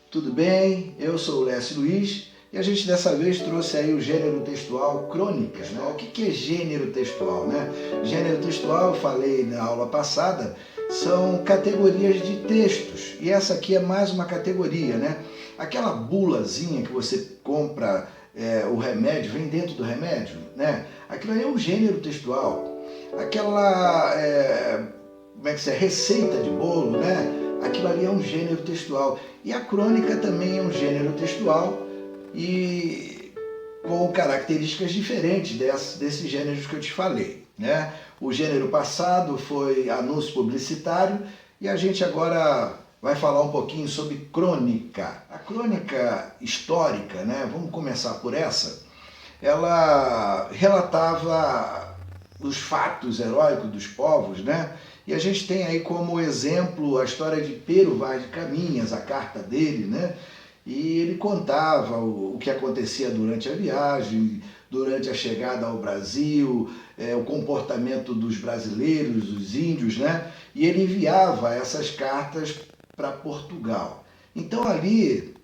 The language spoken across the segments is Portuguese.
Tudo bem? Eu sou o Lécio Luiz e a gente dessa vez trouxe aí o gênero textual crônica, né? O que é gênero textual, né? Gênero textual, eu falei na aula passada, são categorias de textos e essa aqui é mais uma categoria, né? Aquela bulazinha que você compra, o remédio, vem dentro do remédio, né? Aquilo aí é um gênero textual. Aquela, como é que se é, receita de bolo, né? Aquilo ali é um gênero textual. E a crônica também é um gênero textual e com características diferentes desses gêneros que eu te falei, né? O gênero passado foi anúncio publicitário e a gente agora vai falar um pouquinho sobre crônica. A crônica histórica, né? Vamos começar por essa. Ela relatava os fatos heróicos dos povos, né? E a gente tem aí como exemplo a história de Pero Vaz de Caminhas, a carta dele, né? E ele contava o que acontecia durante a viagem, durante a chegada ao Brasil, o comportamento dos brasileiros, dos índios, né? E ele enviava essas cartas para Portugal. Então ali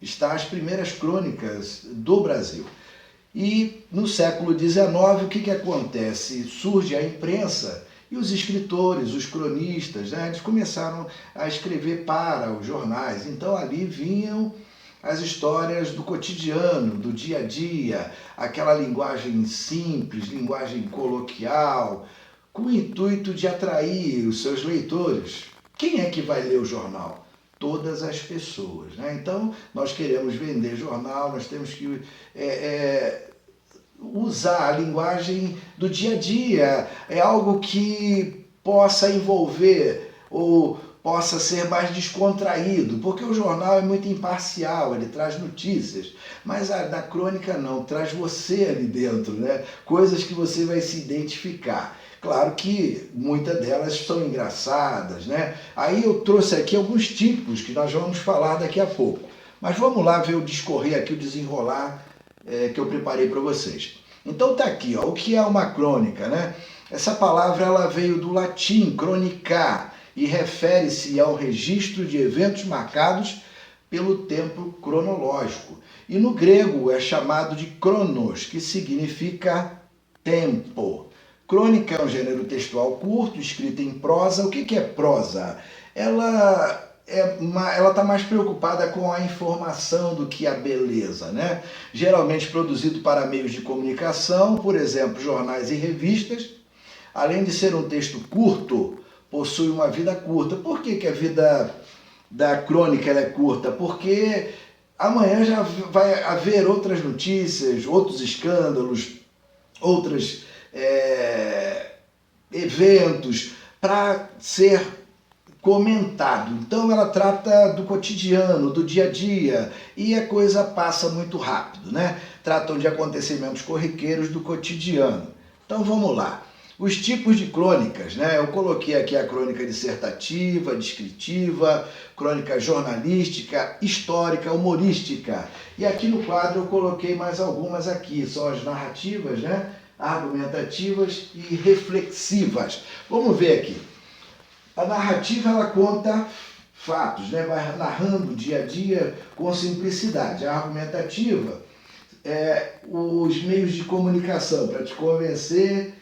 estão as primeiras crônicas do Brasil. E no século XIX, o que acontece? Surge a imprensa e os escritores, os cronistas, né, eles começaram a escrever para os jornais. Então ali vinham as histórias do cotidiano, do dia a dia, aquela linguagem simples, linguagem coloquial, com o intuito de atrair os seus leitores. Quem é que vai ler o jornal? Todas as pessoas, né? Então, nós queremos vender jornal, nós temos que usar a linguagem do dia a dia, é algo que possa envolver ou possa ser mais descontraído, porque o jornal é muito imparcial, ele traz notícias, mas a da crônica não, traz você ali dentro, né? Coisas que você vai se identificar. Claro que muitas delas são engraçadas, né? Aí eu trouxe aqui alguns tipos que nós vamos falar daqui a pouco. Mas vamos lá ver o discorrer aqui, o desenrolar que eu preparei para vocês. Então tá aqui, ó, o que é uma crônica, né? Essa palavra ela veio do latim cronicar e refere-se ao registro de eventos marcados pelo tempo cronológico. E no grego é chamado de kronos, que significa tempo. Crônica é um gênero textual curto, escrito em prosa. O que é prosa? Ela está mais preocupada com a informação do que a beleza, né? Geralmente produzido para meios de comunicação, por exemplo, jornais e revistas. Além de ser um texto curto, possui uma vida curta. Por que a vida da crônica ela é curta? Porque amanhã já vai haver outras notícias, outros escândalos, outros eventos para ser comentado. Então ela trata do cotidiano, do dia a dia, e a coisa passa muito rápido, né? Tratam de acontecimentos corriqueiros do cotidiano. Então vamos lá. Os tipos de crônicas, né? Eu coloquei aqui a crônica dissertativa, descritiva, crônica jornalística, histórica, humorística. E aqui no quadro eu coloquei mais algumas aqui, são as narrativas, né? Argumentativas e reflexivas. Vamos ver aqui. A narrativa ela conta fatos, né? Vai narrando o dia a dia com simplicidade. A argumentativa é os meios de comunicação para te convencer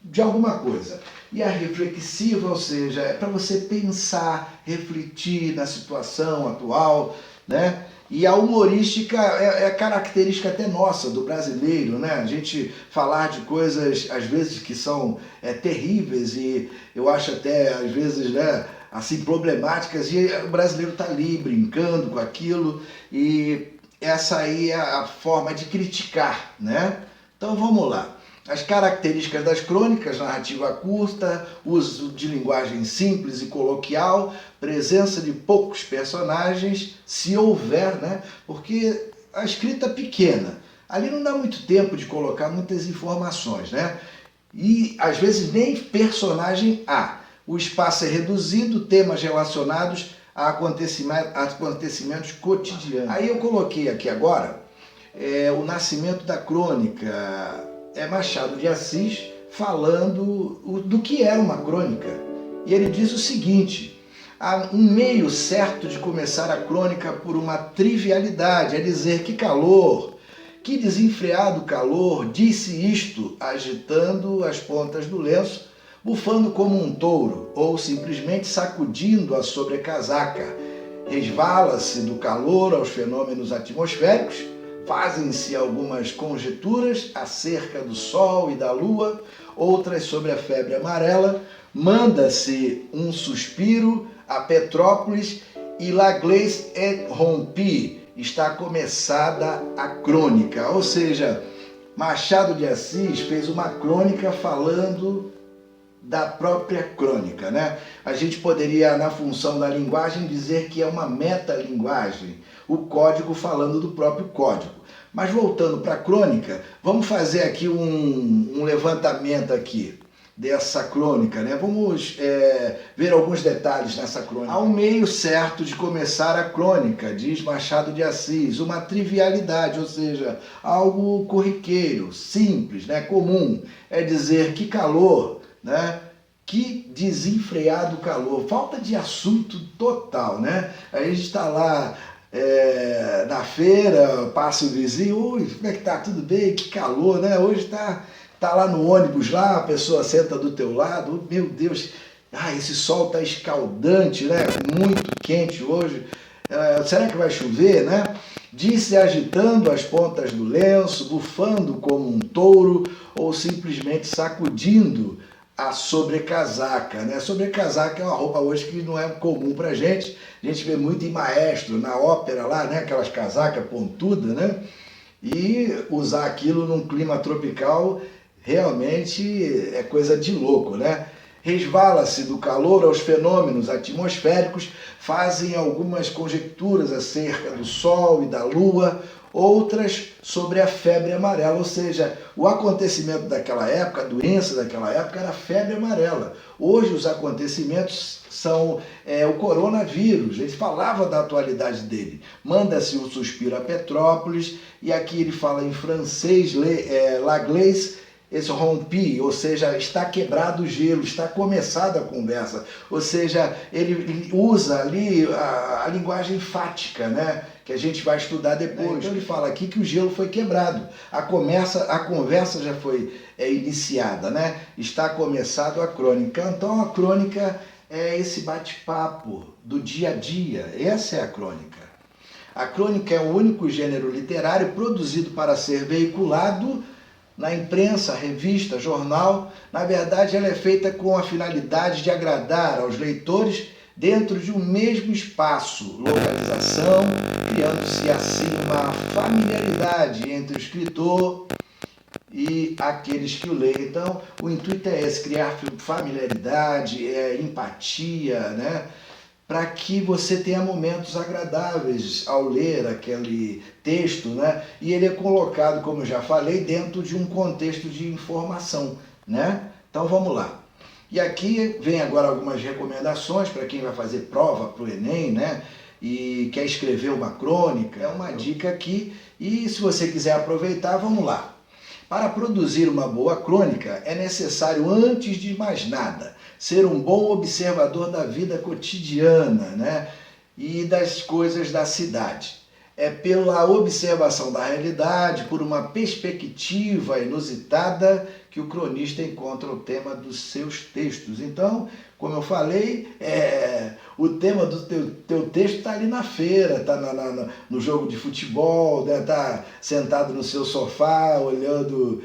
de alguma coisa. E a reflexiva, ou seja, é para você pensar, refletir na situação atual, né? E a humorística é característica até nossa, do brasileiro, né? A gente falar de coisas, às vezes, que são terríveis e eu acho até, às vezes, né, assim, problemáticas, e o brasileiro está ali brincando com aquilo, e essa aí é a forma de criticar, né? Então vamos lá. As características das crônicas: narrativa curta, uso de linguagem simples e coloquial, presença de poucos personagens, se houver, né? Porque a escrita pequena, ali não dá muito tempo de colocar muitas informações, né? E às vezes nem personagem há. O espaço é reduzido, temas relacionados a acontecimentos cotidianos. Aí eu coloquei aqui agora o nascimento da crônica. É Machado de Assis falando do que é uma crônica. E ele diz o seguinte: Há um meio certo de começar a crônica por uma trivialidade, é dizer que calor, que desenfreado calor, disse isto, agitando as pontas do lenço, bufando como um touro, ou simplesmente sacudindo a sobrecasaca. Resvala-se do calor aos fenômenos atmosféricos, fazem-se algumas conjecturas acerca do Sol e da Lua, outras sobre a febre amarela, manda-se um suspiro a Petrópolis e La Glace est rompue, está começada a crônica. Ou seja, Machado de Assis fez uma crônica falando da própria crônica, né? A gente poderia, na função da linguagem, dizer que é uma metalinguagem, o código falando do próprio código. Mas voltando para a crônica, vamos fazer aqui um levantamento aqui dessa crônica, né? Vamos ver alguns detalhes nessa crônica. Há um meio certo de começar a crônica, diz Machado de Assis, uma trivialidade, ou seja, algo corriqueiro, simples, né? Comum, é dizer que calor, né? Que desenfreado calor, falta de assunto total, né? A gente está lá na feira, passa o vizinho, ui, como é que tá? Tudo bem? Que calor, né? Hoje tá lá no ônibus lá, a pessoa senta do teu lado, meu Deus, esse sol tá escaldante, né? Muito quente hoje, será que vai chover, né? Disse agitando as pontas do lenço, bufando como um touro ou simplesmente sacudindo a sobrecasaca, né? Sobrecasaca é uma roupa hoje que não é comum pra gente. A gente vê muito em maestro, na ópera lá, né? Aquelas casacas pontudas, né? E usar aquilo num clima tropical realmente é coisa de louco, né? Resvala-se do calor aos fenômenos atmosféricos, fazem algumas conjecturas acerca do Sol e da Lua, outras sobre a febre amarela, ou seja, o acontecimento daquela época, a doença daquela época era a febre amarela. Hoje os acontecimentos são o coronavírus, ele falava da atualidade dele. Manda-se um suspiro a Petrópolis, e aqui ele fala em francês, La Glace est rompue, ou seja, está quebrado o gelo, está começada a conversa. Ou seja, ele usa ali a linguagem fática, né? Que a gente vai estudar depois. Então ele fala aqui que o gelo foi quebrado, a conversa já foi iniciada, né? Está começado a crônica. Então a crônica é esse bate-papo do dia a dia, essa é a crônica. A crônica é o único gênero literário produzido para ser veiculado na imprensa, revista, jornal. Na verdade, ela é feita com a finalidade de agradar aos leitores dentro de um mesmo espaço, localização, criando-se assim uma familiaridade entre o escritor e aqueles que o leem. Então, o intuito é esse, criar familiaridade, empatia, né? Para que você tenha momentos agradáveis ao ler aquele texto, né? E ele é colocado, como eu já falei, dentro de um contexto de informação, né? Então vamos lá. E aqui vem agora algumas recomendações para quem vai fazer prova para o Enem, né? E quer escrever uma crônica, é uma dica aqui. E se você quiser aproveitar, vamos lá. Para produzir uma boa crônica, é necessário, antes de mais nada, ser um bom observador da vida cotidiana, né? E das coisas da cidade. É pela observação da realidade, por uma perspectiva inusitada, que o cronista encontra o tema dos seus textos. Então, como eu falei, o tema do teu texto está ali na feira, está no jogo de futebol, está, né? Sentado no seu sofá, olhando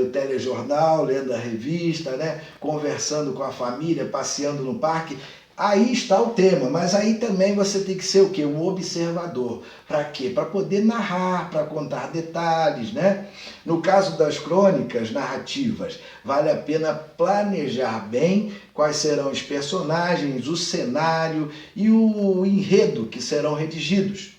o telejornal, lendo a revista, né? Conversando com a família, passeando no parque. Aí está o tema, mas aí também você tem que ser o quê? Um observador. Para quê? Para poder narrar, para contar detalhes, né? No caso das crônicas narrativas, vale a pena planejar bem quais serão os personagens, o cenário e o enredo que serão redigidos.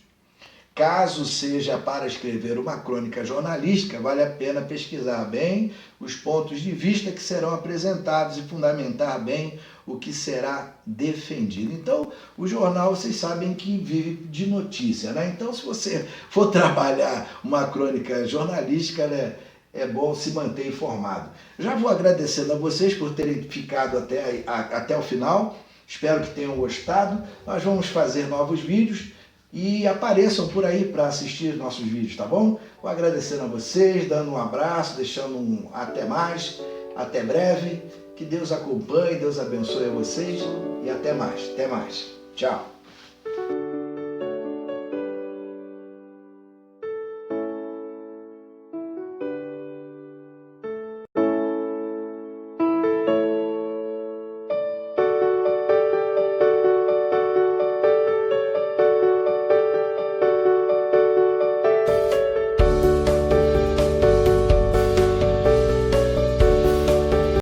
Caso seja para escrever uma crônica jornalística, vale a pena pesquisar bem os pontos de vista que serão apresentados e fundamentar bem o que será defendido. Então, o jornal, vocês sabem que vive de notícia, né? Então, se você for trabalhar uma crônica jornalística, né, é bom se manter informado. Já vou agradecendo a vocês por terem ficado até o final. Espero que tenham gostado. Nós vamos fazer novos vídeos e apareçam por aí para assistir nossos vídeos, tá bom? Vou agradecendo a vocês, dando um abraço, deixando um até mais, até breve. Que Deus acompanhe, Deus abençoe a vocês e até mais. Tchau.